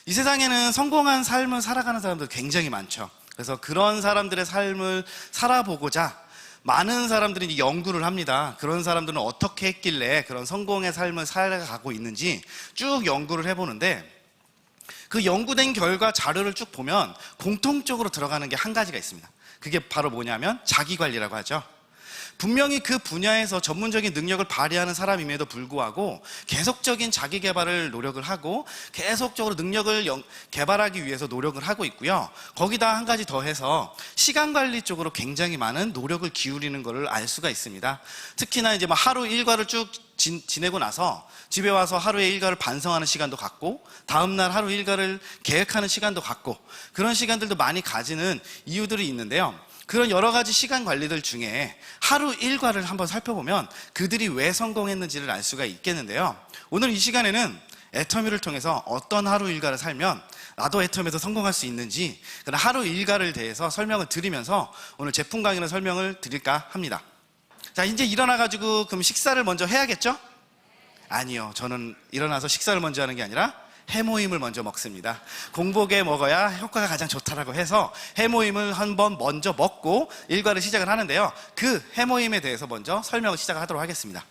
이 세상에는 성공한 삶을 살아가는 사람들 굉장히 많죠. 그래서 그런 사람들의 삶을 살아보고자 많은 사람들이 이제 연구를 합니다. 그런 사람들은 어떻게 했길래 그런 성공의 삶을 살아가고 있는지 쭉 연구를 해보는데, 그 연구된 결과 자료를 쭉 보면 공통적으로 들어가는 게 한 가지가 있습니다. 그게 바로 뭐냐면 자기관리라고 하죠. 분명히 그 분야에서 전문적인 능력을 발휘하는 사람임에도 불구하고 계속적인 자기 개발을 노력을 하고 계속적으로 능력을 개발하기 위해서 노력을 하고 있고요. 거기다 한 가지 더 해서 시간 관리 쪽으로 굉장히 많은 노력을 기울이는 것을 알 수가 있습니다. 특히나 이제 하루 일과를 쭉 지내고 나서 집에 와서 하루의 일과를 반성하는 시간도 갖고, 다음날 하루 일과를 계획하는 시간도 갖고, 그런 시간들도 많이 가지는 이유들이 있는데요. 그런 여러 가지 시간 관리들 중에 하루 일과를 한번 살펴보면 그들이 왜 성공했는지를 알 수가 있겠는데요. 오늘 이 시간에는 애터미를 통해서 어떤 하루 일과를 살면 나도 애터미에서 성공할 수 있는지, 그런 하루 일과를 대해서 설명을 드리면서 오늘 제품 강의는 설명을 드릴까 합니다. 자, 이제 일어나가지고 그럼 식사를 먼저 해야겠죠? 아니요, 저는 일어나서 식사를 먼저 하는 게 아니라 해모임을 먼저 먹습니다. 공복에 먹어야 효과가 가장 좋다라고 해서 해모임을 한번 먼저 먹고 일과를 시작을 하는데요. 그 해모임에 대해서 먼저 설명을 시작하도록 하겠습니다.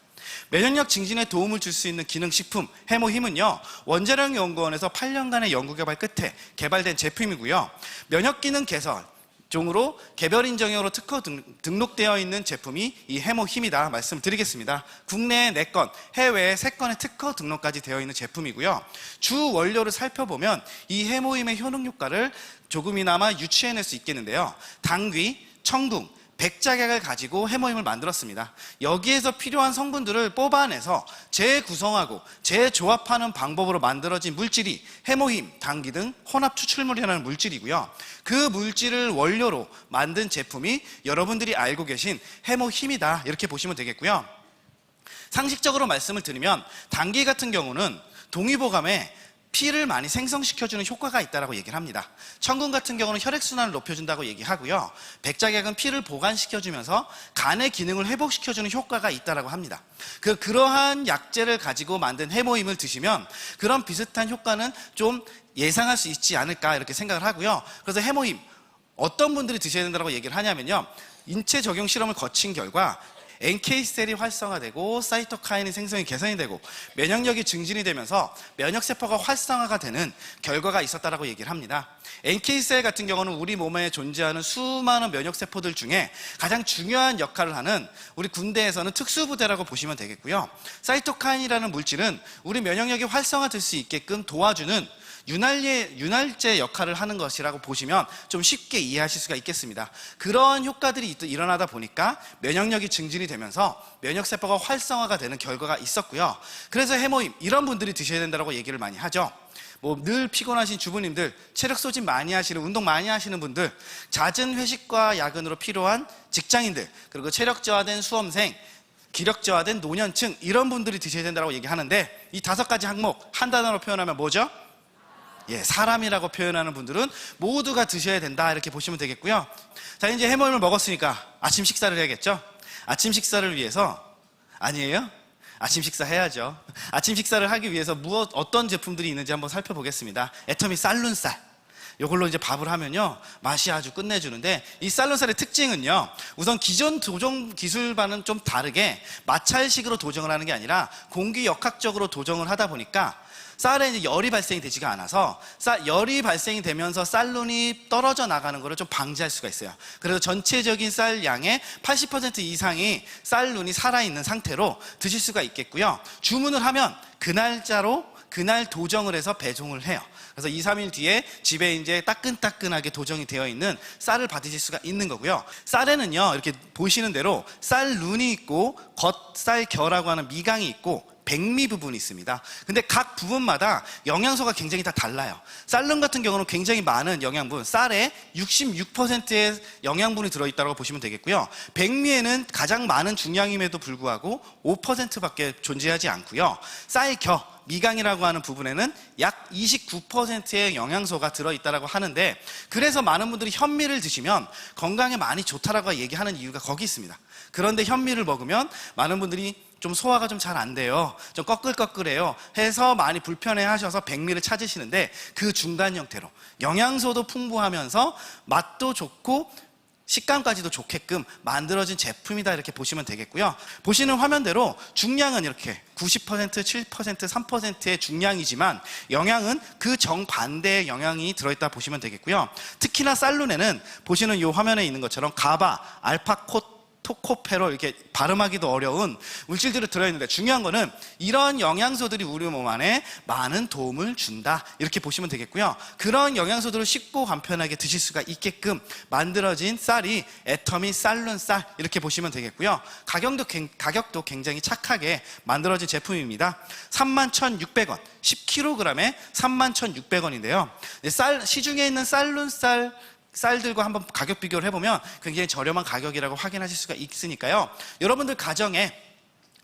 면역력 증진에 도움을 줄 수 있는 기능식품 해모힘은요, 원자력연구원에서 8년간의 연구개발 끝에 개발된 제품이고요. 면역기능 개선 종으로 개별 인정형으로 특허 등록되어 있는 제품이 이 해모힘이다 말씀드리겠습니다. 국내에 4건, 해외에 3건의 특허 등록까지 되어 있는 제품이고요. 주 원료를 살펴보면 이 해모힘의 효능 효과를 조금이나마 유추해낼 수 있겠는데요. 당귀, 청궁, 백작약을 가지고 해모힘을 만들었습니다. 여기에서 필요한 성분들을 뽑아내서 재구성하고 재조합하는 방법으로 만들어진 물질이 해모힘, 당귀 등 혼합 추출물이라는 물질이고요. 그 물질을 원료로 만든 제품이 여러분들이 알고 계신 해모힘이다, 이렇게 보시면 되겠고요. 상식적으로 말씀을 드리면 당귀 같은 경우는 동의보감에 피를 많이 생성시켜주는 효과가 있다고 얘기를 합니다. 청궁 같은 경우는 혈액순환을 높여준다고 얘기하고요. 백작약은 피를 보강시켜주면서 간의 기능을 회복시켜주는 효과가 있다고 합니다. 그러한 약재를 가지고 만든 해모임을 드시면 그런 비슷한 효과는 좀 예상할 수 있지 않을까, 이렇게 생각을 하고요. 그래서 해모임 어떤 분들이 드셔야 된다고 얘기를 하냐면요, 인체 적용 실험을 거친 결과 NK셀이 활성화되고 사이토카인의 생성이 개선이 되고 면역력이 증진이 되면서 면역세포가 활성화가 되는 결과가 있었다고 얘기를 합니다. NK셀 같은 경우는 우리 몸에 존재하는 수많은 면역세포들 중에 가장 중요한 역할을 하는, 우리 군대에서는 특수부대라고 보시면 되겠고요. 사이토카인이라는 물질은 우리 면역력이 활성화될 수 있게끔 도와주는 윤활제 역할을 하는 것이라고 보시면 좀 쉽게 이해하실 수가 있겠습니다. 그런 효과들이 일어나다 보니까 면역력이 증진이 되면서 면역세포가 활성화가 되는 결과가 있었고요. 그래서 해모임, 이런 분들이 드셔야 된다고 얘기를 많이 하죠. 늘 피곤하신 주부님들, 체력 소진 많이 하시는, 운동 많이 하시는 분들, 잦은 회식과 야근으로 필요한 직장인들, 그리고 체력 저하된 수험생, 기력 저하된 노년층, 이런 분들이 드셔야 된다고 얘기하는데, 이 5가지 항목 한 단어로 표현하면 뭐죠? 사람이라고 표현하는 분들은 모두가 드셔야 된다, 이렇게 보시면 되겠고요. 자, 이제 해모임을 먹었으니까 아침 식사를 해야겠죠? 아침 식사를 위해서, 아니에요? 아침 식사 해야죠. 아침 식사를 하기 위해서 어떤 제품들이 있는지 한번 살펴보겠습니다. 애터미 쌀룬쌀, 이걸로 이제 밥을 하면요, 맛이 아주 끝내주는데, 이 쌀룬쌀의 특징은요, 우선 기존 도정 기술과는 좀 다르게 마찰식으로 도정을 하는 게 아니라 공기역학적으로 도정을 하다 보니까 쌀에 이제 열이 발생이 되지가 않아서 열이 발생이 되면서 쌀룬이 떨어져 나가는 것을 좀 방지할 수가 있어요. 그래서 전체적인 쌀 양의 80% 이상이 쌀룬이 살아있는 상태로 드실 수가 있겠고요. 주문을 하면 그날 도정을 해서 배송을 해요. 그래서 2, 3일 뒤에 집에 이제 따끈따끈하게 도정이 되어 있는 쌀을 받으실 수가 있는 거고요. 쌀에는요, 이렇게 보시는 대로 쌀룬이 있고 겉쌀겨라고 하는 미강이 있고 백미 부분이 있습니다. 근데 각 부분마다 영양소가 굉장히 다 달라요. 쌀룬 같은 경우는 굉장히 많은 영양분, 쌀에 66%의 영양분이 들어있다고 보시면 되겠고요. 백미에는 가장 많은 중량임에도 불구하고 5%밖에 존재하지 않고요. 쌀겨, 미강이라고 하는 부분에는 약 29%의 영양소가 들어있다고 하는데, 그래서 많은 분들이 현미를 드시면 건강에 많이 좋다라고 얘기하는 이유가 거기 있습니다. 그런데 현미를 먹으면 많은 분들이 좀 소화가 좀 잘 안 돼요. 좀 꺼끌꺼끌해요. 해서 많이 불편해 하셔서 백미를 찾으시는데 그 중간 형태로 영양소도 풍부하면서 맛도 좋고 식감까지도 좋게끔 만들어진 제품이다 이렇게 보시면 되겠고요. 보시는 화면대로 중량은 이렇게 90%, 7%, 3%의 중량이지만 영양은 그 정반대의 영양이 들어있다 보시면 되겠고요. 특히나 쌀룬에는 보시는 이 화면에 있는 것처럼 가바, 토코페롤 이렇게 발음하기도 어려운 물질들이 들어있는데 중요한 거는 이런 영양소들이 우리 몸 안에 많은 도움을 준다 이렇게 보시면 되겠고요. 그런 영양소들을 쉽고 간편하게 드실 수가 있게끔 만들어진 쌀이 애터미 쌀룬 쌀 이렇게 보시면 되겠고요. 가격도 굉장히 착하게 만들어진 제품입니다. 31,600원 10kg에 31,600원인데요 시중에 있는 쌀룬 쌀들과 한번 가격 비교를 해보면 굉장히 저렴한 가격이라고 확인하실 수가 있으니까요. 여러분들 가정에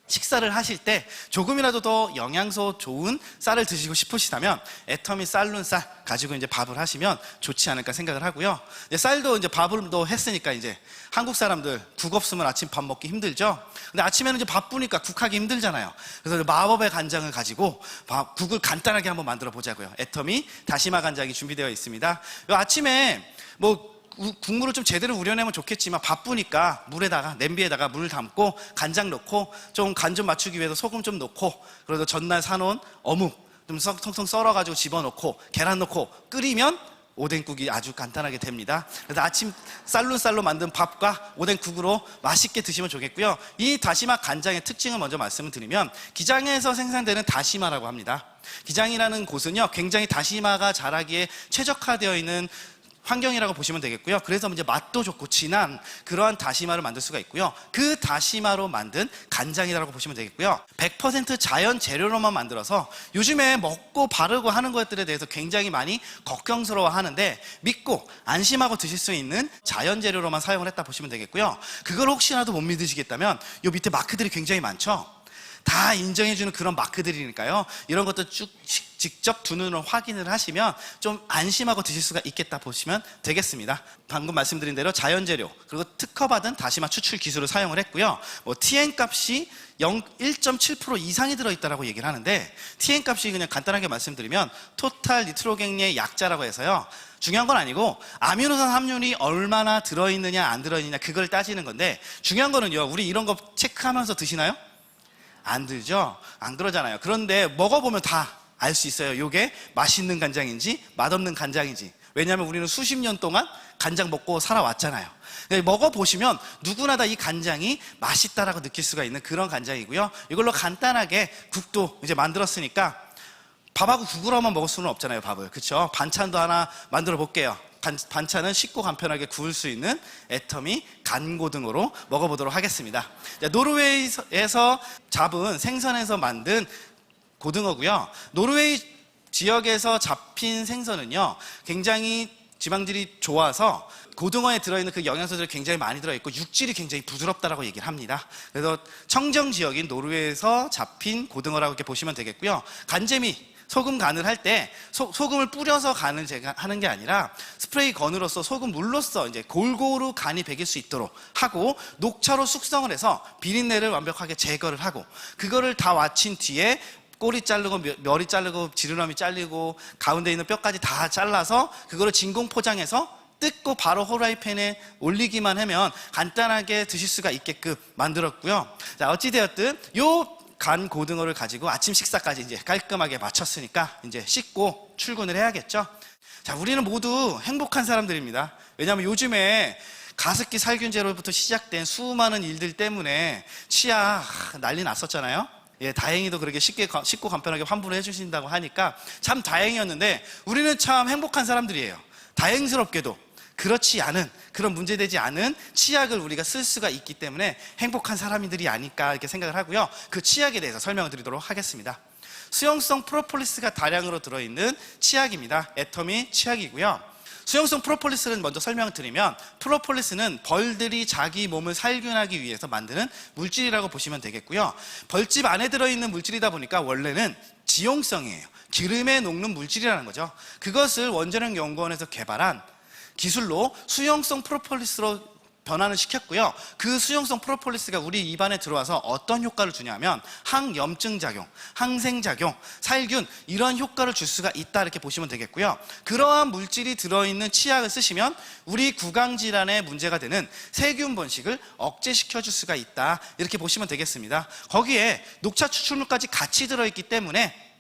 식사를 하실 때 조금이라도 더 영양소 좋은 쌀을 드시고 싶으시다면 애터미 쌀룬 쌀 가지고 이제 밥을 하시면 좋지 않을까 생각을 하고요. 쌀도 이제 밥을 또 했으니까 이제 한국 사람들 국 없으면 아침 밥 먹기 힘들죠. 근데 아침에는 이제 바쁘니까 국하기 힘들잖아요. 그래서 마법의 간장을 가지고 국을 간단하게 한번 만들어 보자고요. 애터미 다시마 간장이 준비되어 있습니다. 아침에 국물을 좀 제대로 우려내면 좋겠지만 바쁘니까 냄비에다가 물 담고 간장 넣고 좀 간 좀 맞추기 위해서 소금 좀 넣고 그래도 전날 사놓은 어묵 좀 통통 썰어가지고 집어넣고 계란 넣고 끓이면 오뎅국이 아주 간단하게 됩니다. 그래서 아침 쌀로 만든 밥과 오뎅국으로 맛있게 드시면 좋겠고요. 이 다시마 간장의 특징을 먼저 말씀을 드리면 기장에서 생산되는 다시마라고 합니다. 기장이라는 곳은요 굉장히 다시마가 자라기에 최적화되어 있는 환경이라고 보시면 되겠고요. 그래서 이제 맛도 좋고 진한 그러한 다시마를 만들 수가 있고요. 그 다시마로 만든 간장이라고 보시면 되겠고요. 100% 자연 재료로만 만들어서 요즘에 먹고 바르고 하는 것들에 대해서 굉장히 많이 걱정스러워 하는데 믿고 안심하고 드실 수 있는 자연 재료로만 사용을 했다 보시면 되겠고요. 그걸 혹시라도 못 믿으시겠다면 요 밑에 마크들이 굉장히 많죠. 다 인정해주는 그런 마크들이니까요. 이런 것도 쭉 직접 두 눈으로 확인을 하시면 좀 안심하고 드실 수가 있겠다 보시면 되겠습니다. 방금 말씀드린 대로 자연재료 그리고 특허받은 다시마 추출 기술을 사용을 했고요. TN 값이 1.7% 이상이 들어있다고 얘기를 하는데 TN 값이 그냥 간단하게 말씀드리면 토탈 니트로겐의 약자라고 해서요. 중요한 건 아니고 아미노산 함량이 얼마나 들어있느냐 안 들어있느냐 그걸 따지는 건데 중요한 거는요. 우리 이런 거 체크하면서 드시나요? 안 들죠? 안 그러잖아요. 그런데 먹어보면 다 알 수 있어요. 이게 맛있는 간장인지 맛없는 간장인지. 왜냐하면 우리는 수십 년 동안 간장 먹고 살아왔잖아요. 먹어보시면 누구나 다 이 간장이 맛있다라고 느낄 수가 있는 그런 간장이고요. 이걸로 간단하게 국도 이제 만들었으니까 밥하고 국으로만 먹을 수는 없잖아요. 밥을. 그렇죠? 반찬도 하나 만들어 볼게요. 반찬은 쉽고 간편하게 구울 수 있는 애터미 간고등어로 먹어보도록 하겠습니다. 노르웨이에서 잡은 생선에서 만든 고등어고요. 노르웨이 지역에서 잡힌 생선은요 굉장히 지방질이 좋아서 고등어에 들어있는 그 영양소들이 굉장히 많이 들어있고 육질이 굉장히 부드럽다라고 얘기를 합니다. 그래서 청정 지역인 노르웨이에서 잡힌 고등어라고 이렇게 보시면 되겠고요. 간재미 소금 간을 할 때 소금을 뿌려서 간을 제가 하는 게 아니라 스프레이 건으로서 소금 물로써 이제 골고루 간이 배길 수 있도록 하고 녹차로 숙성을 해서 비린내를 완벽하게 제거를 하고 그거를 다 마친 뒤에 꼬리 자르고 머리 자르고 지느러미 잘리고 가운데 있는 뼈까지 다 잘라서 그거를 진공 포장해서 뜯고 바로 후라이팬에 올리기만 하면 간단하게 드실 수가 있게끔 만들었고요. 자, 어찌되었든 요 간 고등어를 가지고 아침 식사까지 이제 깔끔하게 마쳤으니까 이제 씻고 출근을 해야겠죠. 자, 우리는 모두 행복한 사람들입니다. 왜냐하면 요즘에 가습기 살균제로부터 시작된 수많은 일들 때문에 치아 난리 났었잖아요. 예, 다행히도 그렇게 쉽고 간편하게 환불을 해주신다고 하니까 참 다행이었는데 우리는 참 행복한 사람들이에요. 다행스럽게도 그렇지 않은 그런 문제되지 않은 치약을 우리가 쓸 수가 있기 때문에 행복한 사람들이 아닐까 이렇게 생각을 하고요. 그 치약에 대해서 설명을 드리도록 하겠습니다. 수용성 프로폴리스가 다량으로 들어있는 치약입니다. 애터미 치약이고요. 수용성 프로폴리스를 먼저 설명을 드리면 프로폴리스는 벌들이 자기 몸을 살균하기 위해서 만드는 물질이라고 보시면 되겠고요. 벌집 안에 들어있는 물질이다 보니까 원래는 지용성이에요. 기름에 녹는 물질이라는 거죠. 그것을 원자력 연구원에서 개발한 기술로 수용성 프로폴리스로 변화는 시켰고요. 그 수용성 프로폴리스가 우리 입안에 들어와서 어떤 효과를 주냐면 항염증 작용, 항생 작용, 살균 이런 효과를 줄 수가 있다 이렇게 보시면 되겠고요. 그러한 물질이 들어있는 치약을 쓰시면 우리 구강질환에 문제가 되는 세균 번식을 억제시켜 줄 수가 있다 이렇게 보시면 되겠습니다. 거기에 녹차 추출물까지 같이 들어있기 때문에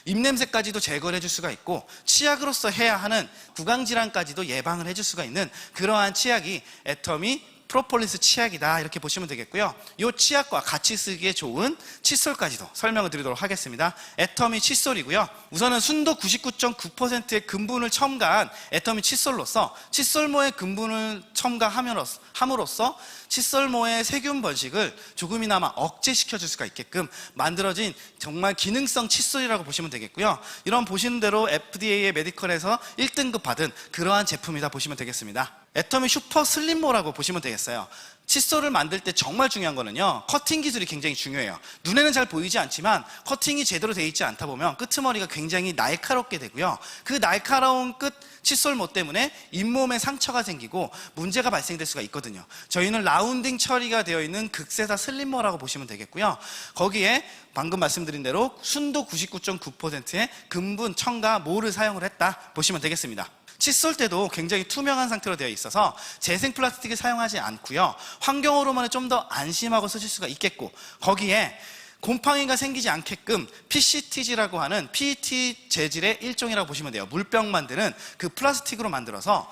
입냄새까지도 제거를 해줄 수가 있고 치약으로서 해야 하는 구강질환까지도 예방을 해줄 수가 있는 그러한 치약이 애터미 프로폴리스 치약이다 이렇게 보시면 되겠고요. 이 치약과 같이 쓰기에 좋은 칫솔까지도 설명을 드리도록 하겠습니다. 애터미 칫솔이고요. 우선은 순도 99.9%의 근분을 첨가한 애터미 칫솔로서 칫솔모의 근분을 첨가함으로써 칫솔모의 세균 번식을 조금이나마 억제시켜 줄 수가 있게끔 만들어진 정말 기능성 칫솔이라고 보시면 되겠고요. 이런 보시는 대로 FDA의 메디컬에서 1등급 받은 그러한 제품이다 보시면 되겠습니다. 애터미 슈퍼 슬림모라고 보시면 되겠어요. 칫솔을 만들 때 정말 중요한 거는요, 커팅 기술이 굉장히 중요해요. 눈에는 잘 보이지 않지만 커팅이 제대로 되어 있지 않다 보면 끄트머리가 굉장히 날카롭게 되고요. 그 날카로운 끝 칫솔모 때문에 잇몸에 상처가 생기고 문제가 발생될 수가 있거든요. 저희는 라운딩 처리가 되어 있는 극세사 슬림모라고 보시면 되겠고요. 거기에 방금 말씀드린 대로 순도 99.9%의 근분, 첨가, 모를 사용을 했다 보시면 되겠습니다. 칫솔 때도 굉장히 투명한 상태로 되어 있어서 재생 플라스틱을 사용하지 않고요. 환경 호르몬에 좀 더 안심하고 쓰실 수가 있겠고, 거기에 곰팡이가 생기지 않게끔 PCTG라고 하는 PET 재질의 일종이라고 보시면 돼요. 물병 만드는 그 플라스틱으로 만들어서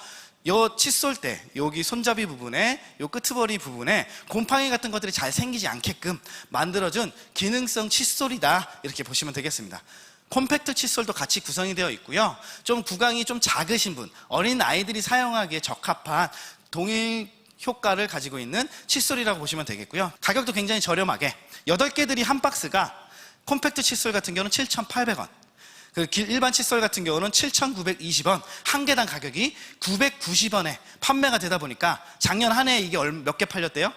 요 칫솔 때 여기 손잡이 부분에 요 끄트머리 부분에 곰팡이 같은 것들이 잘 생기지 않게끔 만들어준 기능성 칫솔이다 이렇게 보시면 되겠습니다. 콤팩트 칫솔도 같이 구성이 되어 있고요. 좀 구강이 좀 작으신 분, 어린 아이들이 사용하기에 적합한 동일 효과를 가지고 있는 칫솔이라고 보시면 되겠고요. 가격도 굉장히 저렴하게 8개들이 한 박스가 콤팩트 칫솔 같은 경우는 7,800원, 그 일반 칫솔 같은 경우는 7,920원, 한 개당 가격이 990원에 판매가 되다 보니까 작년 한 해에 이게 몇 개 팔렸대요?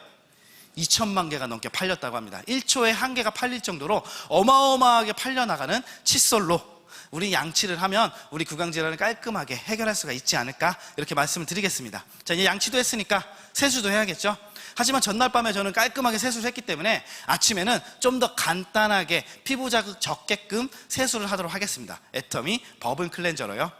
2천만 개가 넘게 팔렸다고 합니다. 1초에 한 개가 팔릴 정도로 어마어마하게 팔려나가는 칫솔로 우리 양치를 하면 우리 구강질환을 깔끔하게 해결할 수가 있지 않을까 이렇게 말씀을 드리겠습니다. 자, 이제 양치도 했으니까 세수도 해야겠죠. 하지만 전날 밤에 저는 깔끔하게 세수를 했기 때문에 아침에는 좀 더 간단하게 피부 자극 적게끔 세수를 하도록 하겠습니다. 애터미 버블 클렌저로요.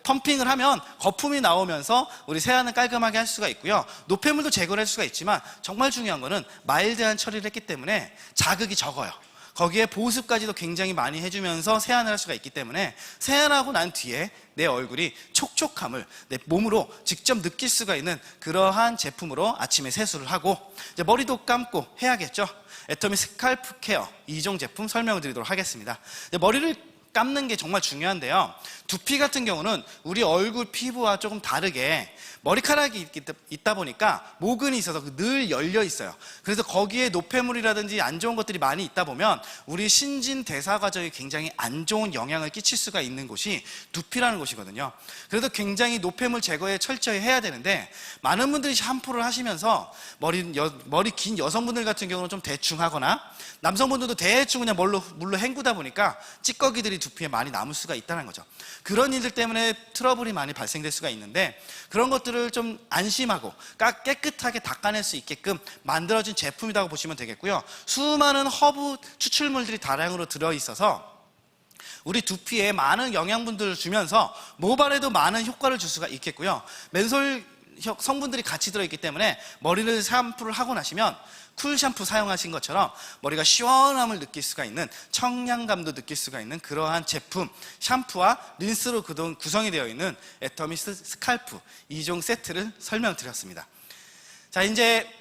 펌핑을 하면 거품이 나오면서 우리 세안을 깔끔하게 할 수가 있고요. 노폐물도 제거를 할 수가 있지만 정말 중요한 거는 마일드한 처리를 했기 때문에 자극이 적어요. 거기에 보습까지도 굉장히 많이 해주면서 세안을 할 수가 있기 때문에 세안하고 난 뒤에 내 얼굴이 촉촉함을 내 몸으로 직접 느낄 수가 있는 그러한 제품으로 아침에 세수를 하고 이제 머리도 감고 해야겠죠. 애터미 스칼프 케어 2종 제품 설명을 드리도록 하겠습니다. 머리를 감는 게 정말 중요한데요. 두피 같은 경우는 우리 얼굴 피부와 조금 다르게 머리카락이 있다 보니까 모근이 있어서 늘 열려 있어요. 그래서 거기에 노폐물이라든지 안 좋은 것들이 많이 있다 보면 우리 신진대사 과정에 굉장히 안 좋은 영향을 끼칠 수가 있는 곳이 두피라는 곳이거든요. 그래서 굉장히 노폐물 제거에 철저히 해야 되는데 많은 분들이 샴푸를 하시면서 머리 긴 여성분들 같은 경우는 좀 대충 하거나 남성분들도 대충 그냥 물로 헹구다 보니까 찌꺼기들이 두피에 많이 남을 수가 있다는 거죠. 그런 일들 때문에 트러블이 많이 발생될 수가 있는데 그런 것들을 좀 안심하고 깨끗하게 닦아낼 수 있게끔 만들어진 제품이라고 보시면 되겠고요. 수많은 허브 추출물들이 다량으로 들어있어서 우리 두피에 많은 영양분들을 주면서 모발에도 많은 효과를 줄 수가 있겠고요. 맨솔 성분들이 같이 들어있기 때문에 머리를 샴푸를 하고 나시면 쿨 샴푸 사용하신 것처럼 머리가 시원함을 느낄 수가 있는, 청량감도 느낄 수가 있는 그러한 제품, 샴푸와 린스로 구성이 되어 있는 애터미 스칼프 2종 세트를 설명드렸습니다. 자, 이제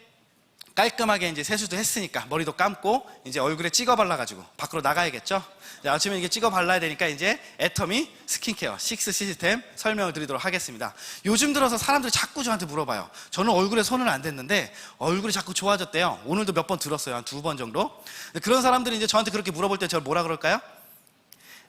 깔끔하게 이제 세수도 했으니까 머리도 감고 이제 얼굴에 찍어 발라가지고 밖으로 나가야겠죠. 자, 아침에 이게 찍어 발라야 되니까 이제 애터미 스킨케어 6 시스템 설명을 드리도록 하겠습니다. 요즘 들어서 사람들이 자꾸 저한테 물어봐요. 저는 얼굴에 손을 안 댔는데 얼굴이 자꾸 좋아졌대요. 오늘도 몇 번 들었어요. 한 2번 정도. 그런 사람들이 이제 저한테 그렇게 물어볼 때 저를 뭐라 그럴까요?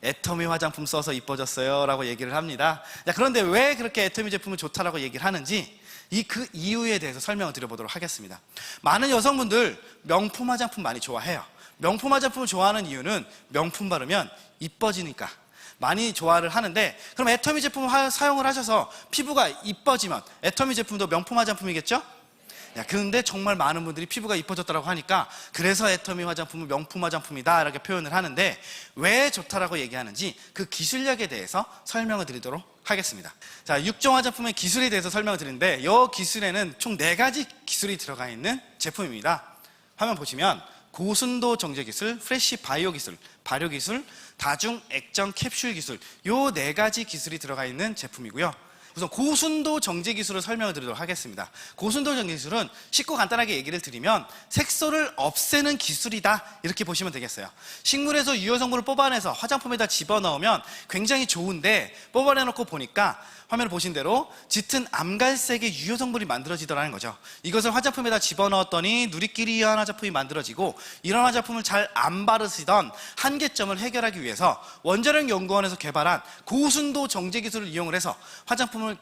애터미 화장품 써서 이뻐졌어요 라고 얘기를 합니다. 자, 그런데 왜 그렇게 애터미 제품은 좋다라고 얘기를 하는지 그 이유에 대해서 설명을 드려보도록 하겠습니다. 많은 여성분들 명품 화장품 많이 좋아해요. 명품 화장품을 좋아하는 이유는 명품 바르면 이뻐지니까 많이 좋아를 하는데, 그럼 애터미 제품을 사용을 하셔서 피부가 이뻐지면 애터미 제품도 명품 화장품이겠죠? 야, 그런데 정말 많은 분들이 피부가 이뻐졌다고 하니까 그래서 애터미 화장품은 명품 화장품이다 이렇게 표현을 하는데, 왜 좋다라고 얘기하는지 그 기술력에 대해서 설명을 드리도록 하겠습니다. 자, 6종 화장품의 기술에 대해서 설명을 드리는데, 이 기술에는 총 4가지 기술이 들어가 있는 제품입니다. 화면 보시면 고순도 정제 기술, 프레쉬 바이오 기술, 발효 기술, 다중 액정 캡슐 기술, 이 4가지 기술이 들어가 있는 제품이고요. 우선 고순도 정제 기술을 설명을 드리도록 하겠습니다. 고순도 정제 기술은 쉽고 간단하게 얘기를 드리면 색소를 없애는 기술이다 이렇게 보시면 되겠어요. 식물에서 유효 성분을 뽑아내서 화장품에다 집어넣으면 굉장히 좋은데, 뽑아내놓고 보니까 화면을 보신 대로 짙은 암갈색의 유효 성분이 만들어지더라는 거죠. 이것을 화장품에다 집어넣었더니 누리끼리한 화장품이 만들어지고, 이런 화장품을 잘 안 바르시던 한계점을 해결하기 위해서 원자력 연구원에서 개발한 고순도 정제 기술을 이용을 해서 화장품을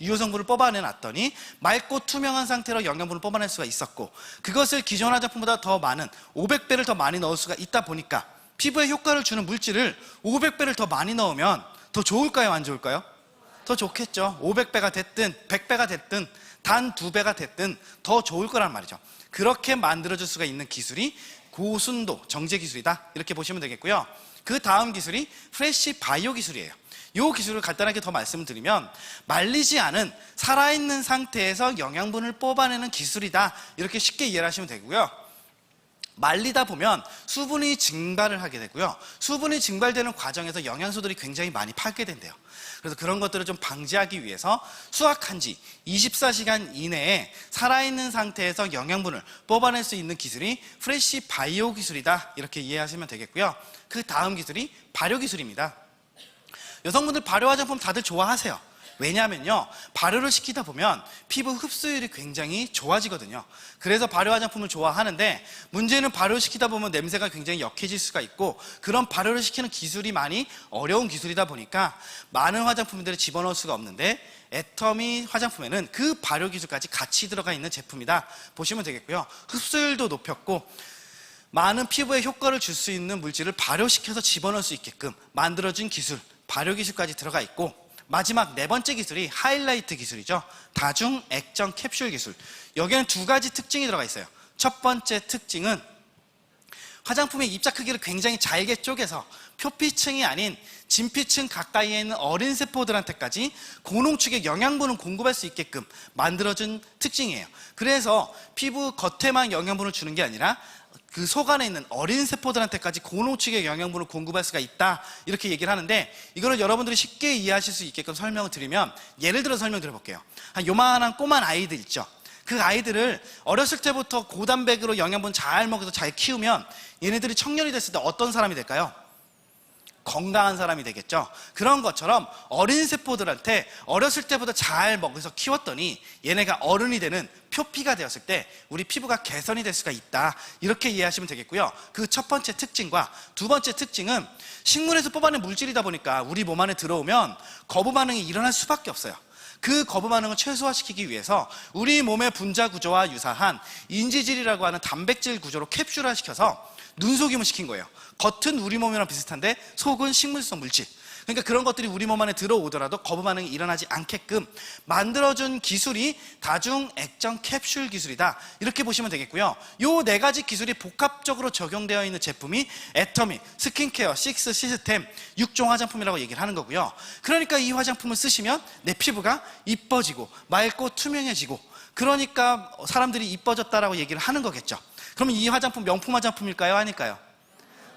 유효 성분을 뽑아내 놨더니 맑고 투명한 상태로 영양분을 뽑아낼 수가 있었고, 그것을 기존 화장품보다 더 많은 500배를 더 많이 넣을 수가 있다 보니까 피부에 효과를 주는 물질을 500배를 더 많이 넣으면 더 좋을까요, 안 좋을까요? 더 좋겠죠. 500배가 됐든 100배가 됐든 단 2배가 됐든 더 좋을 거란 말이죠. 그렇게 만들어줄 수가 있는 기술이 고순도 정제 기술이다 이렇게 보시면 되겠고요. 그 다음 기술이 프레쉬 바이오 기술이에요. 이 기술을 간단하게 더 말씀드리면, 말리지 않은 살아있는 상태에서 영양분을 뽑아내는 기술이다 이렇게 쉽게 이해를 하시면 되고요. 말리다 보면 수분이 증발을 하게 되고요. 수분이 증발되는 과정에서 영양소들이 굉장히 많이 파괴된대요. 그래서 그런 것들을 좀 방지하기 위해서 수확한 지 24시간 이내에 살아있는 상태에서 영양분을 뽑아낼 수 있는 기술이 프레쉬 바이오 기술이다 이렇게 이해하시면 되겠고요. 그 다음 기술이 발효 기술입니다. 여성분들 발효 화장품 다들 좋아하세요. 왜냐하면요, 발효를 시키다 보면 피부 흡수율이 굉장히 좋아지거든요. 그래서 발효 화장품을 좋아하는데, 문제는 발효시키다 보면 냄새가 굉장히 역해질 수가 있고, 그런 발효를 시키는 기술이 많이 어려운 기술이다 보니까 많은 화장품들을 집어넣을 수가 없는데, 애터미 화장품에는 그 발효 기술까지 같이 들어가 있는 제품이다 보시면 되겠고요. 흡수율도 높였고, 많은 피부에 효과를 줄 수 있는 물질을 발효시켜서 집어넣을 수 있게끔 만들어진 기술, 발효 기술까지 들어가 있고, 마지막 4번째 기술이 하이라이트 기술이죠. 다중 액정 캡슐 기술. 여기에는 2가지 특징이 들어가 있어요. 첫 번째 특징은 화장품의 입자 크기를 굉장히 잘게 쪼개서 표피층이 아닌 진피층 가까이에 있는 어린 세포들한테까지 고농축의 영양분을 공급할 수 있게끔 만들어준 특징이에요. 그래서 피부 겉에만 영양분을 주는 게 아니라 그 속 안에 있는 어린 세포들한테까지 고농축의 영양분을 공급할 수가 있다 이렇게 얘기를 하는데, 이거를 여러분들이 쉽게 이해하실 수 있게끔 설명을 드리면, 예를 들어 설명드려 볼게요. 한 요만한 꼬만 아이들 있죠. 그 아이들을 어렸을 때부터 고단백으로 영양분 잘 먹여서 잘 키우면 얘네들이 청년이 됐을 때 어떤 사람이 될까요? 건강한 사람이 되겠죠. 그런 것처럼 어린 세포들한테 어렸을 때부터 잘 먹여서 키웠더니 얘네가 어른이 되는 표피가 되었을 때 우리 피부가 개선이 될 수가 있다 이렇게 이해하시면 되겠고요. 그 첫 번째 특징과 두 번째 특징은 식물에서 뽑아낸 물질이다 보니까 우리 몸 안에 들어오면 거부 반응이 일어날 수밖에 없어요. 그 거부 반응을 최소화시키기 위해서 우리 몸의 분자 구조와 유사한 인지질이라고 하는 단백질 구조로 캡슐화시켜서 눈속임을 시킨 거예요. 겉은 우리 몸이랑 비슷한데 속은 식물성 물질, 그러니까 그런 것들이 우리 몸 안에 들어오더라도 거부 반응이 일어나지 않게끔 만들어준 기술이 다중 액정 캡슐 기술이다 이렇게 보시면 되겠고요. 이 4가지 기술이 복합적으로 적용되어 있는 제품이 애터미 스킨케어 6 시스템 6종 화장품이라고 얘기를 하는 거고요. 그러니까 이 화장품을 쓰시면 내 피부가 이뻐지고 맑고 투명해지고, 그러니까 사람들이 이뻐졌다라고 얘기를 하는 거겠죠. 그러면 이 화장품 명품 화장품일까요, 아닐까요?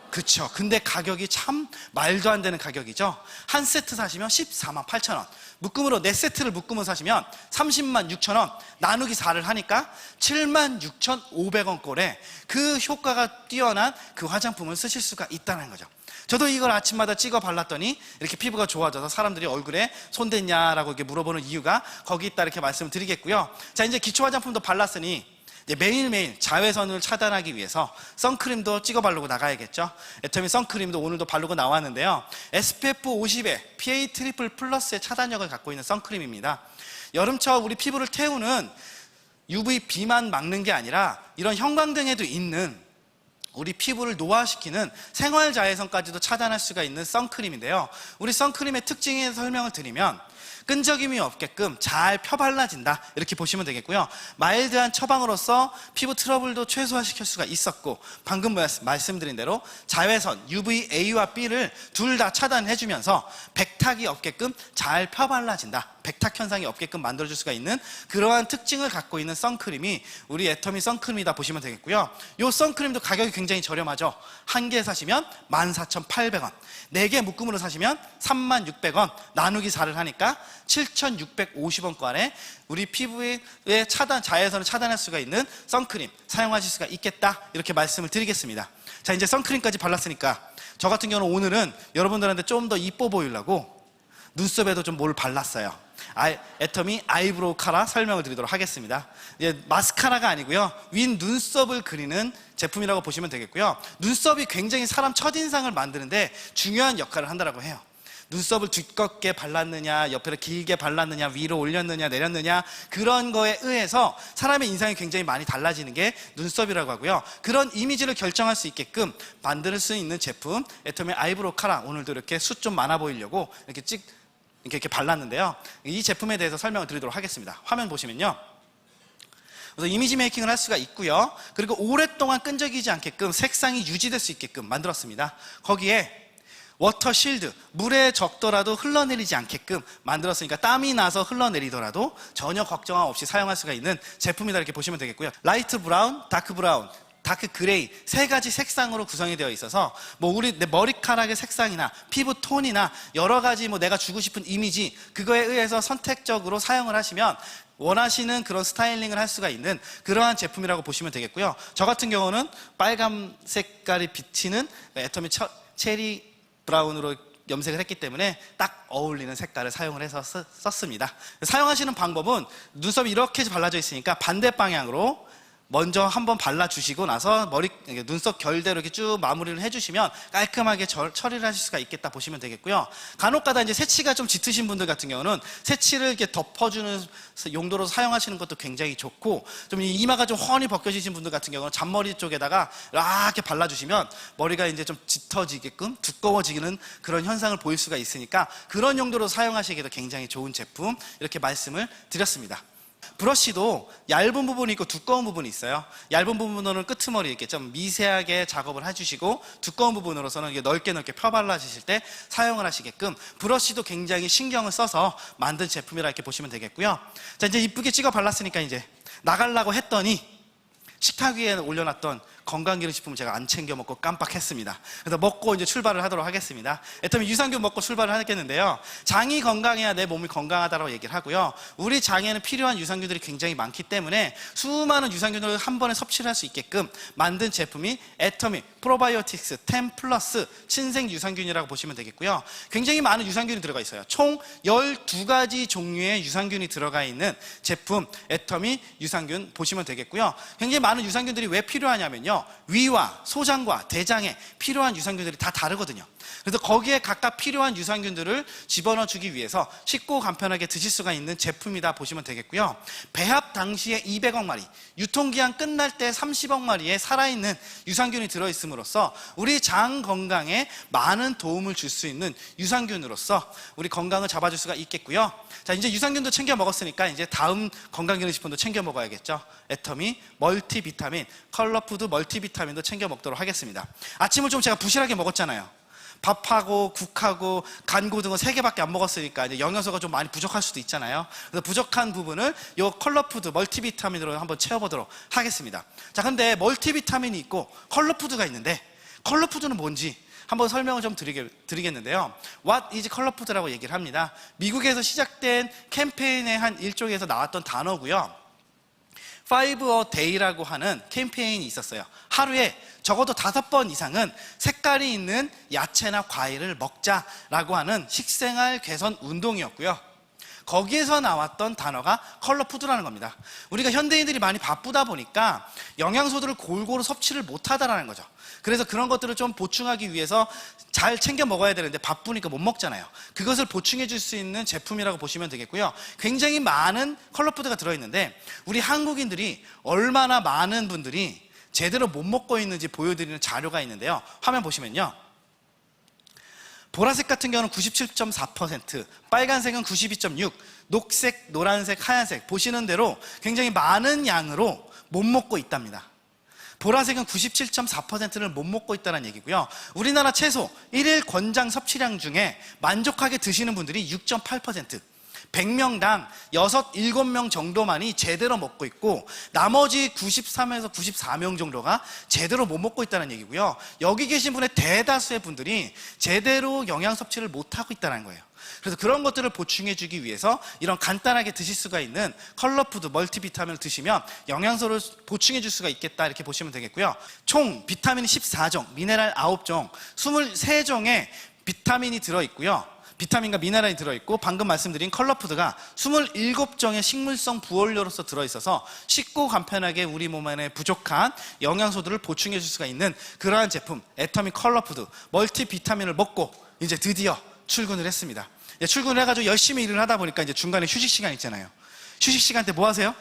그쵸. 근데 가격이 참 말도 안 되는 가격이죠. 한 세트 사시면 14만 8천 원, 묶음으로 4세트를 묶음으로 사시면 30만 6천 원, 나누기 4를 하니까 7만 6,500원 꼴에 그 효과가 뛰어난 그 화장품을 쓰실 수가 있다는 거죠. 저도 이걸 아침마다 찍어 발랐더니 이렇게 피부가 좋아져서 사람들이 얼굴에 손댔냐라고 이렇게 물어보는 이유가 거기 있다 이렇게 말씀을 드리겠고요. 자, 이제 기초 화장품도 발랐으니 매일매일 자외선을 차단하기 위해서 선크림도 찍어 바르고 나가야겠죠. 애터미 선크림도 오늘도 바르고 나왔는데요, SPF 50의 PA 트리플 플러스의 차단력을 갖고 있는 선크림입니다. 여름철 우리 피부를 태우는 UVB만 막는 게 아니라 이런 형광등에도 있는 우리 피부를 노화시키는 생활 자외선까지도 차단할 수가 있는 선크림인데요, 우리 선크림의 특징에 설명을 드리면 끈적임이 없게끔 잘 펴발라진다, 이렇게 보시면 되겠고요. 마일드한 처방으로서 피부 트러블도 최소화시킬 수가 있었고, 방금 말씀드린 대로 자외선 UVA와 B를 둘 다 차단해주면서 백탁이 없게끔 잘 펴발라진다, 백탁 현상이 없게끔 만들어줄 수가 있는 그러한 특징을 갖고 있는 선크림이 우리 애터미 선크림이다 보시면 되겠고요. 이 선크림도 가격이 굉장히 저렴하죠. 한 개 사시면 14,800원, 4개 묶음으로 사시면 36,000원, 나누기 4를 하니까 7,650원권에 우리 피부의 자외선을 차단할 수가 있는 선크림 사용하실 수가 있겠다, 이렇게 말씀을 드리겠습니다. 자, 이제 선크림까지 발랐으니까 저 같은 경우는 오늘은 여러분들한테 좀 더 이뻐 보이려고 눈썹에도 좀 뭘 발랐어요. 애터미 아이브로우 카라 설명을 드리도록 하겠습니다. 이제 마스카라가 아니고요, 윗 눈썹을 그리는 제품이라고 보시면 되겠고요. 눈썹이 굉장히 사람 첫인상을 만드는데 중요한 역할을 한다고 해요. 눈썹을 두껍게 발랐느냐, 옆에를 길게 발랐느냐, 위로 올렸느냐 내렸느냐, 그런 거에 의해서 사람의 인상이 굉장히 많이 달라지는 게 눈썹이라고 하고요. 그런 이미지를 결정할 수 있게끔 만들 수 있는 제품 애터미 아이브로우 카라, 오늘도 이렇게 숱 좀 많아 보이려고 이렇게 발랐는데요. 이 제품에 대해서 설명을 드리도록 하겠습니다. 화면 보시면요, 그래서 이미지 메이킹을 할 수가 있고요. 그리고 오랫동안 끈적이지 않게끔 색상이 유지될 수 있게끔 만들었습니다. 거기에 워터 실드, 물에 적더라도 흘러내리지 않게끔 만들었으니까 땀이 나서 흘러내리더라도 전혀 걱정 없이 사용할 수가 있는 제품이다, 이렇게 보시면 되겠고요. 라이트 브라운, 다크 브라운, 다크 그레이, 3가지 색상으로 구성이 되어 있어서 내 머리카락의 색상이나 피부 톤이나 여러 가지 내가 주고 싶은 이미지, 그거에 의해서 선택적으로 사용을 하시면 원하시는 그런 스타일링을 할 수가 있는 그러한 제품이라고 보시면 되겠고요. 저 같은 경우는 빨간 색깔이 비치는 애터미 체리 브라운으로 염색을 했기 때문에 딱 어울리는 색깔을 사용을 해서 썼습니다. 사용하시는 방법은 눈썹이 이렇게 발라져 있으니까 반대 방향으로 먼저 한번 발라주시고 나서 눈썹 결대로 이렇게 쭉 마무리를 해주시면 깔끔하게 처리를 하실 수가 있겠다 보시면 되겠고요. 간혹가다 이제 새치가 좀 짙으신 분들 같은 경우는 새치를 이렇게 덮어주는 용도로 사용하시는 것도 굉장히 좋고, 좀 이마가 좀 훤히 벗겨지신 분들 같은 경우는 잔머리 쪽에다가 이렇게 발라주시면 머리가 이제 좀 짙어지게끔 두꺼워지는 그런 현상을 보일 수가 있으니까 그런 용도로 사용하시기에도 굉장히 좋은 제품, 이렇게 말씀을 드렸습니다. 브러쉬도 얇은 부분이 있고 두꺼운 부분이 있어요. 얇은 부분으로는 끄트머리 이렇게 좀 미세하게 작업을 해주시고, 두꺼운 부분으로서는 이게 넓게 펴 발라주실 때 사용을 하시게끔 브러쉬도 굉장히 신경을 써서 만든 제품이라 이렇게 보시면 되겠고요. 자, 이제 이쁘게 찍어 발랐으니까 이제 나가려고 했더니 식탁 위에 올려놨던 건강기능식품을 제가 안 챙겨 먹고 깜빡했습니다. 그래서 먹고 이제 출발을 하도록 하겠습니다. 애터미 유산균 먹고 출발을 하겠는데요, 장이 건강해야 내 몸이 건강하다고 얘기를 하고요. 우리 장에는 필요한 유산균들이 굉장히 많기 때문에 수많은 유산균을 한 번에 섭취를 할 수 있게끔 만든 제품이 애터미 프로바이오틱스 10 플러스 신생 유산균이라고 보시면 되겠고요. 굉장히 많은 유산균이 들어가 있어요. 총 12가지 종류의 유산균이 들어가 있는 제품 애터미 유산균 보시면 되겠고요. 굉장히 많은 유산균들이 왜 필요하냐면요, 위와 소장과 대장에 필요한 유산균들이 다 다르거든요. 그래서 거기에 각각 필요한 유산균들을 집어넣어 주기 위해서 쉽고 간편하게 드실 수가 있는 제품이다 보시면 되겠고요. 배합 당시에 200억 마리, 유통기한 끝날 때 30억 마리의 살아있는 유산균이 들어있음으로써 우리 장 건강에 많은 도움을 줄 수 있는 유산균으로서 우리 건강을 잡아줄 수가 있겠고요. 자, 이제 유산균도 챙겨 먹었으니까 이제 다음 건강기능식품도 챙겨 먹어야겠죠. 애터미 멀티비타민, 컬러푸드 멀티비타민도 챙겨 먹도록 하겠습니다. 아침을 좀 제가 부실하게 먹었잖아요. 밥하고 국하고 간고등어 3개밖에 안 먹었으니까 이제 영양소가 좀 많이 부족할 수도 있잖아요. 그래서 부족한 부분을 요 컬러푸드 멀티비타민으로 한번 채워보도록 하겠습니다. 자, 근데 멀티비타민이 있고 컬러푸드가 있는데 컬러푸드는 뭔지 한번 설명을 좀 드리겠는데요. What is 컬러푸드라고 얘기를 합니다. 미국에서 시작된 캠페인의 한 일종에서 나왔던 단어고요. 5 a day라고 하는 캠페인이 있었어요. 하루에 적어도 5번 이상은 색깔이 있는 야채나 과일을 먹자라고 하는 식생활 개선 운동이었고요. 거기에서 나왔던 단어가 컬러푸드라는 겁니다. 우리가 현대인들이 많이 바쁘다 보니까 영양소들을 골고루 섭취를 못하다라는 거죠. 그래서 그런 것들을 좀 보충하기 위해서 잘 챙겨 먹어야 되는데 바쁘니까 못 먹잖아요. 그것을 보충해 줄 수 있는 제품이라고 보시면 되겠고요. 굉장히 많은 컬러푸드가 들어있는데 우리 한국인들이 얼마나 많은 분들이 제대로 못 먹고 있는지 보여드리는 자료가 있는데요. 화면 보시면요, 보라색 같은 경우는 97.4%, 빨간색은 92.6%, 녹색, 노란색, 하얀색 보시는 대로 굉장히 많은 양으로 못 먹고 있답니다. 보라색은 97.4%를 못 먹고 있다는 얘기고요. 우리나라 채소 1일 권장 섭취량 중에 만족하게 드시는 분들이 6.8%, 100명당 6, 7명 정도만이 제대로 먹고 있고 나머지 93에서 94명 정도가 제대로 못 먹고 있다는 얘기고요. 여기 계신 분의 대다수의 분들이 제대로 영양 섭취를 못하고 있다는 거예요. 그래서 그런 것들을 보충해 주기 위해서 이런 간단하게 드실 수가 있는 컬러푸드 멀티비타민을 드시면 영양소를 보충해 줄 수가 있겠다, 이렇게 보시면 되겠고요. 총 비타민 14종, 미네랄 9종, 23종의 비타민이 들어있고요. 비타민과 미네랄이 들어있고 방금 말씀드린 컬러푸드가 27종의 식물성 부원료로서 들어있어서 쉽고 간편하게 우리 몸 안에 부족한 영양소들을 보충해 줄 수가 있는 그러한 제품 애터미 컬러푸드 멀티비타민을 먹고 이제 드디어 출근을 했습니다. 출근을 해가지고 열심히 일을 하다 보니까 이제 중간에 휴식 시간 있잖아요. 휴식 시간 때 뭐 하세요?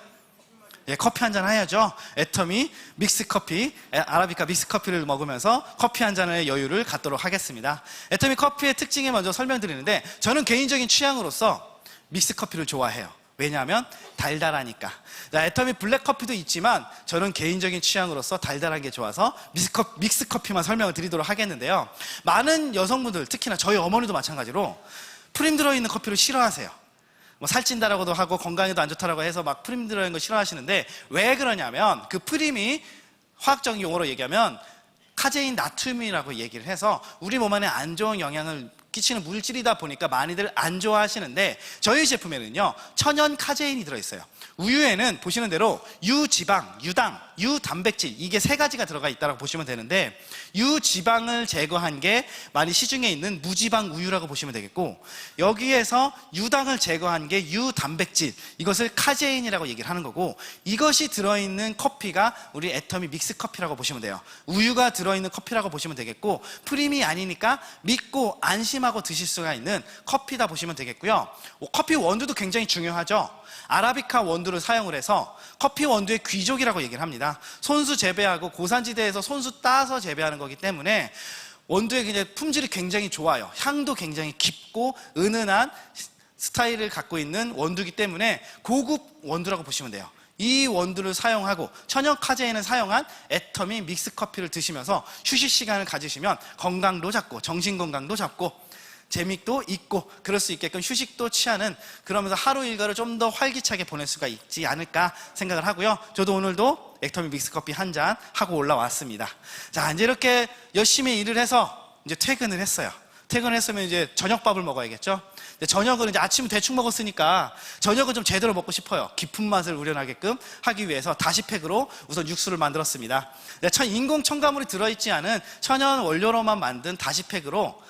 커피 한잔 해야죠. 애터미 믹스커피, 아라비카 믹스커피를 먹으면서 커피 한 잔의 여유를 갖도록 하겠습니다. 애터미 커피의 특징을 먼저 설명드리는데 저는 개인적인 취향으로서 믹스커피를 좋아해요. 왜냐하면 달달하니까. 애터미 블랙커피도 있지만 저는 개인적인 취향으로서 달달한 게 좋아서 믹스커피만 설명을 드리도록 하겠는데요. 많은 여성분들, 특히나 저희 어머니도 마찬가지로 프림 들어있는 커피를 싫어하세요. 뭐 살찐다라고도 하고 건강에도 안 좋다라고 해서 막 프림 들어있는 거 싫어하시는데 왜 그러냐면 그 프림이 화학적인 용어로 얘기하면 카제인 나트륨이라고 얘기를 해서 우리 몸 안에 안 좋은 영향을 끼치는 물질이다 보니까 많이들 안 좋아하시는데 저희 제품에는요 천연 카제인이 들어있어요. 우유에는 보시는 대로 유지방, 유당, 유단백질 이게 세 가지가 들어가 있다고 보시면 되는데 유지방을 제거한 게 많이 시중에 있는 무지방 우유라고 보시면 되겠고 여기에서 유당을 제거한 게 유단백질 이것을 카제인이라고 얘기를 하는 거고 이것이 들어있는 커피가 우리 애터미 믹스커피라고 보시면 돼요. 우유가 들어있는 커피라고 보시면 되겠고 프림이 아니니까 믿고 안심하고 드실 수가 있는 커피다 보시면 되겠고요. 커피 원두도 굉장히 중요하죠. 아라비카 원두를 사용을 해서 커피 원두의 귀족이라고 얘기를 합니다. 손수 재배하고 고산지대에서 손수 따서 재배하는 거기 때문에 원두의 그냥 품질이 굉장히 좋아요. 향도 굉장히 깊고 은은한 스타일을 갖고 있는 원두이기 때문에 고급 원두라고 보시면 돼요. 이 원두를 사용하고 천연 카제인을 사용한 애터미 믹스커피를 드시면서 휴식 시간을 가지시면 건강도 잡고 정신건강도 잡고 재미도 있고 그럴 수 있게끔 휴식도 취하는 그러면서 하루 일과를 좀 더 활기차게 보낼 수가 있지 않을까 생각을 하고요. 저도 오늘도 애터미 믹스커피 한 잔 하고 올라왔습니다. 자, 이제 이렇게 열심히 일을 해서 이제 퇴근을 했어요. 퇴근을 했으면 이제 저녁밥을 먹어야겠죠. 저녁을 이제 아침 대충 먹었으니까 저녁은 좀 제대로 먹고 싶어요. 깊은 맛을 우려나게끔 하기 위해서 다시팩으로 우선 육수를 만들었습니다. 인공 첨가물이 들어있지 않은 천연 원료로만 만든 다시팩으로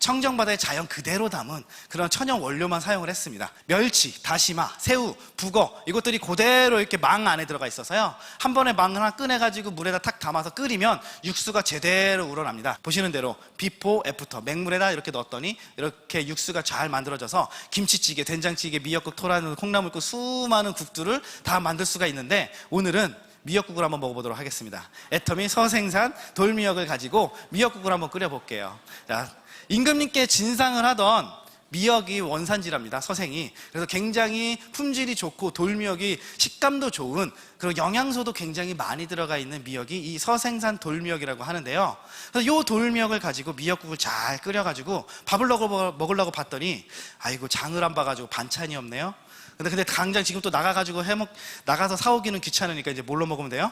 청정바다의 자연 그대로 담은 그런 천연 원료만 사용을 했습니다. 멸치, 다시마, 새우, 북어 이것들이 그대로 이렇게 망 안에 들어가 있어서요. 한 번에 망 하나 꺼내가지고 물에다 탁 담아서 끓이면 육수가 제대로 우러납니다. 보시는 대로 비포, 애프터 맹물에다 이렇게 넣었더니 이렇게 육수가 잘 만들어져서 김치찌개, 된장찌개, 미역국, 토라는 콩나물국 수많은 국들을 다 만들 수가 있는데 오늘은 미역국을 한번 먹어보도록 하겠습니다. 애터미 서생산 돌미역을 가지고 미역국을 한번 끓여볼게요. 자, 임금님께 진상을 하던 미역이 원산지랍니다. 서생이. 그래서 굉장히 품질이 좋고 돌미역이 식감도 좋은 그리고 영양소도 굉장히 많이 들어가 있는 미역이 이 서생산 돌미역이라고 하는데요. 그래서 이 돌미역을 가지고 미역국을 잘 끓여가지고 밥을 먹으려고 봤더니 아이고 장을 안 봐가지고 반찬이 없네요. 근데 당장 지금 또 나가서 사오기는 귀찮으니까 이제 뭘로 먹으면 돼요?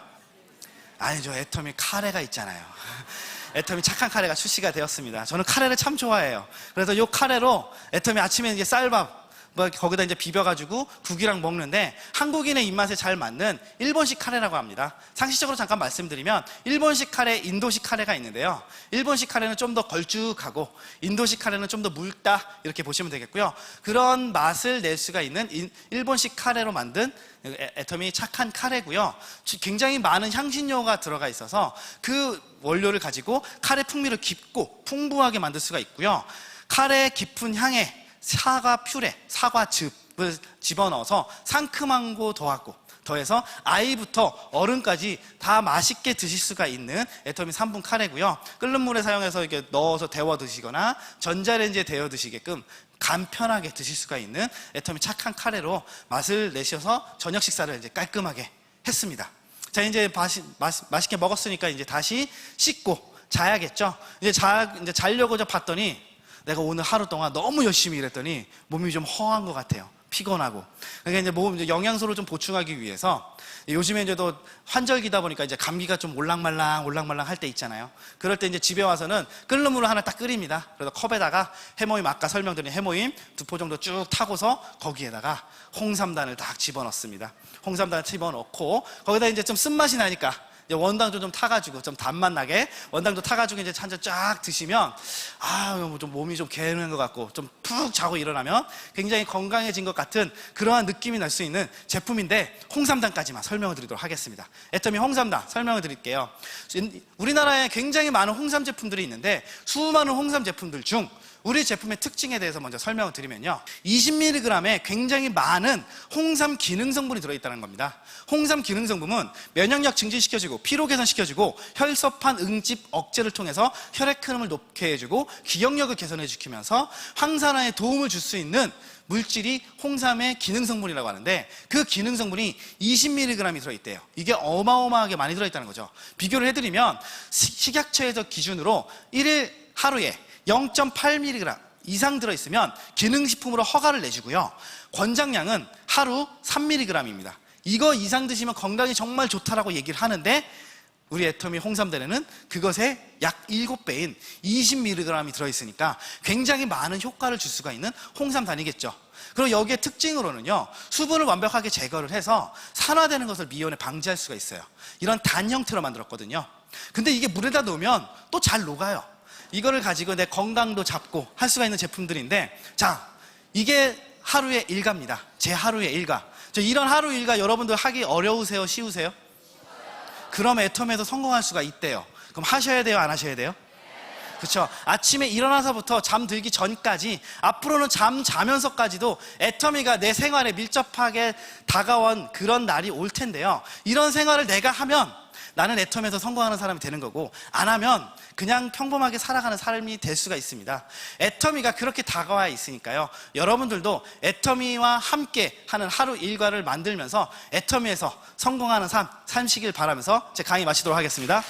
아니죠. 애터미 카레가 있잖아요. 애터미 착한 카레가 출시가 되었습니다. 저는 카레를 참 좋아해요. 그래서 이 카레로 애터미 아침에 이제 쌀밥 거기다 이제 비벼가지고 국이랑 먹는데 한국인의 입맛에 잘 맞는 일본식 카레라고 합니다. 상식적으로 잠깐 말씀드리면 일본식 카레, 인도식 카레가 있는데요. 일본식 카레는 좀 더 걸쭉하고 인도식 카레는 좀 더 묽다 이렇게 보시면 되겠고요. 그런 맛을 낼 수가 있는 일본식 카레로 만든 애터미 착한 카레고요. 굉장히 많은 향신료가 들어가 있어서 그 원료를 가지고 카레 풍미를 깊고 풍부하게 만들 수가 있고요. 카레의 깊은 향에 사과 퓨레, 사과즙을 집어넣어서 상큼한 거 더하고 더해서 아이부터 어른까지 다 맛있게 드실 수가 있는 애터미 3분 카레고요. 끓는 물에 사용해서 이렇게 넣어서 데워 드시거나 전자레인지에 데워 드시게끔 간편하게 드실 수가 있는 애터미 착한 카레로 맛을 내셔서 저녁 식사를 이제 깔끔하게 했습니다. 자, 이제 맛있게 먹었으니까 이제 다시 씻고 자야겠죠. 이제 자려고 봤더니 내가 오늘 하루 동안 너무 열심히 일했더니 몸이 좀 허한 것 같아요. 피곤하고. 그러니까 이제 영양소를 좀 보충하기 위해서 요즘에 이제 또 환절기다 보니까 이제 감기가 좀 올랑말랑 할 때 있잖아요. 그럴 때 이제 집에 와서는 끓는 물을 하나 딱 끓입니다. 그래서 컵에다가 해모임, 아까 설명드린 해모임 2포 정도 쭉 타고서 거기에다가 홍삼단을 딱 집어넣습니다. 홍삼단을 집어넣고 거기다 이제 좀 쓴맛이 나니까 원당도 좀 타가지고 좀 단맛 나게 원당도 타가지고 이제 한 잔 쫙 드시면 좀 몸이 좀 개운한 것 같고 좀 푹 자고 일어나면 굉장히 건강해진 것 같은 그러한 느낌이 날 수 있는 제품인데 홍삼단까지만 설명을 드리도록 하겠습니다. 애터미 홍삼단 설명을 드릴게요. 우리나라에 굉장히 많은 홍삼 제품들이 있는데 수많은 홍삼 제품들 중 우리 제품의 특징에 대해서 먼저 설명을 드리면요, 20mg에 굉장히 많은 홍삼 기능 성분이 들어있다는 겁니다. 홍삼 기능 성분은 면역력 증진시켜주고 피로 개선시켜주고 혈소판 응집 억제를 통해서 혈액 흐름을 높게 해주고 기억력을 개선해주면서 항산화에 도움을 줄 수 있는 물질이 홍삼의 기능 성분이라고 하는데 그 기능 성분이 20mg이 들어있대요. 이게 어마어마하게 많이 들어있다는 거죠. 비교를 해드리면 식약처에서 기준으로 1일 하루에 0.8mg 이상 들어있으면 기능식품으로 허가를 내주고요. 권장량은 하루 3mg입니다. 이거 이상 드시면 건강이 정말 좋다라고 얘기를 하는데 우리 애터미 홍삼단에는 그것의 약 7배인 20mg이 들어있으니까 굉장히 많은 효과를 줄 수가 있는 홍삼단이겠죠. 그리고 여기에 특징으로는요, 수분을 완벽하게 제거를 해서 산화되는 것을 미온에 방지할 수가 있어요. 이런 단 형태로 만들었거든요. 근데 이게 물에다 넣으면 또 잘 녹아요. 이거를 가지고 내 건강도 잡고 할 수가 있는 제품들인데, 자, 이게 하루의 일과입니다. 제 하루의 일과. 이런 하루 일과 여러분들 하기 어려우세요? 쉬우세요? 그럼 애터미에서 성공할 수가 있대요. 그럼 하셔야 돼요? 안 하셔야 돼요? 그렇죠. 아침에 일어나서부터 잠들기 전까지 앞으로는 잠 자면서까지도 애터미가 내 생활에 밀접하게 다가온 그런 날이 올 텐데요. 이런 생활을 내가 하면 나는 애터미에서 성공하는 사람이 되는 거고, 안 하면 그냥 평범하게 살아가는 삶이 될 수가 있습니다. 애터미가 그렇게 다가와 있으니까요, 여러분들도 애터미와 함께 하는 하루 일과를 만들면서 애터미에서 성공하는 삶 사시길 바라면서 제 강의 마치도록 하겠습니다.